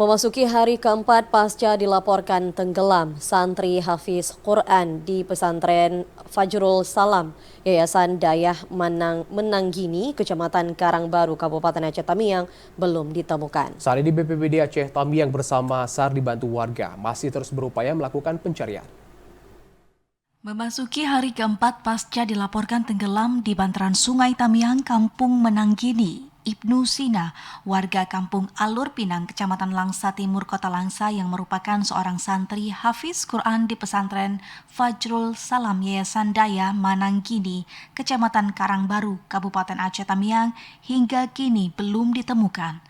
Memasuki hari keempat pasca dilaporkan tenggelam, santri Hafiz Quran di pesantren Fajrul Salam, Yayasan Dayah Menanggini, Kecamatan Karangbaru, Kabupaten Aceh Tamiang, belum ditemukan. Saat ini BPBD Aceh Tamiang bersama SAR dibantu warga masih terus berupaya melakukan pencarian. Memasuki hari keempat pasca dilaporkan tenggelam di bantaran Sungai Tamiang, Kampung Menanggini, Ibnu Sina, warga Kampung Alur Pinang, Kecamatan Langsa Timur, Kota Langsa yang merupakan seorang santri Hafiz Quran di pesantren Fajrul Salam Yayasan Dayah Menanggini, Kecamatan Karangbaru, Kabupaten Aceh Tamiang, hingga kini belum ditemukan.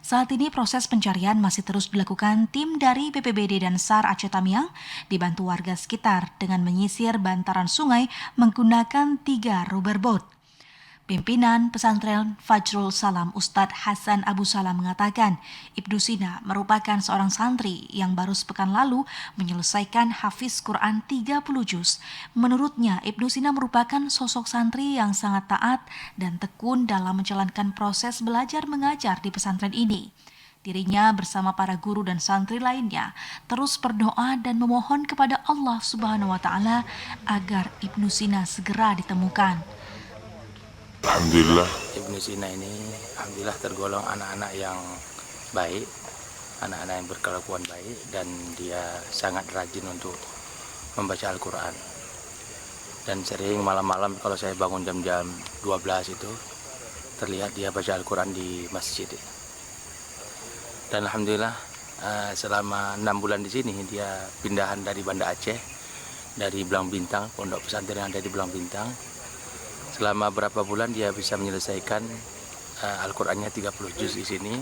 Saat ini proses pencarian masih terus dilakukan tim dari BPBD dan SAR Aceh Tamiang dibantu warga sekitar dengan menyisir bantaran sungai menggunakan 3 rubberboat. Pimpinan pesantren Fajrul Salam Ustadz Hasan Abu Salam mengatakan Ibnu Sina merupakan seorang santri yang baru sepekan lalu menyelesaikan hafiz Quran 30 juz. Menurutnya Ibnu Sina merupakan sosok santri yang sangat taat dan tekun dalam menjalankan proses belajar mengajar di pesantren ini. Dirinya bersama para guru dan santri lainnya terus berdoa dan memohon kepada Allah Subhanahu wa Ta'ala agar Ibnu Sina segera ditemukan. Alhamdulillah Ibnu Sina ini alhamdulillah tergolong anak-anak yang baik, anak-anak yang berkelakuan baik, dan dia sangat rajin untuk membaca Al-Quran. Dan sering malam-malam kalau saya bangun jam-jam 12 itu terlihat dia baca Al-Quran di masjid. Dan alhamdulillah selama 6 bulan di sini dia pindahan dari Banda Aceh, dari Belang Bintang, pondok pesantren yang ada di Belang Bintang. Selama berapa bulan dia bisa menyelesaikan Al-Qur'annya 30 juz di sini.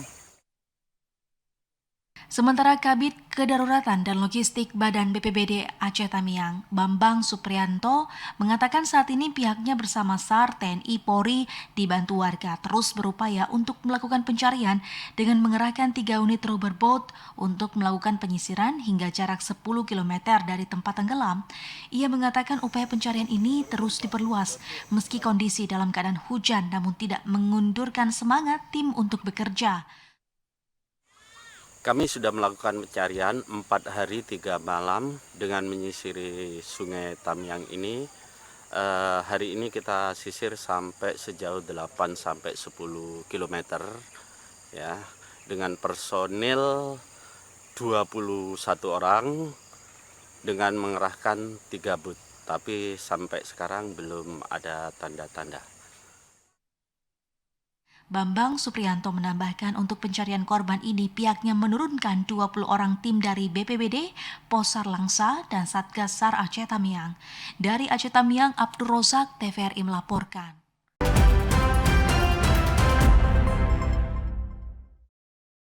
Sementara Kabid Kedaruratan dan Logistik Badan BPBD Aceh Tamiang, Bambang Suprianto, mengatakan saat ini pihaknya bersama SAR, TNI, Polri dibantu warga terus berupaya untuk melakukan pencarian dengan mengerahkan 3 unit rubberboat untuk melakukan penyisiran hingga jarak 10 km dari tempat tenggelam. Ia mengatakan upaya pencarian ini terus diperluas meski kondisi dalam keadaan hujan, namun tidak mengundurkan semangat tim untuk bekerja. Kami sudah melakukan pencarian 4 hari 3 malam dengan menyisiri Sungai Tamiang ini. Hari ini kita sisir sampai sejauh 8 sampai 10 km ya, dengan personil 21 orang dengan mengerahkan 3 boot. Tapi sampai sekarang belum ada tanda-tanda. Bambang Suprianto menambahkan untuk pencarian korban ini pihaknya menurunkan 20 orang tim dari BPBD, Posar Langsa, dan Satgas SAR Aceh Tamiang. Dari Aceh Tamiang, Abdul Rozak, TVRI melaporkan.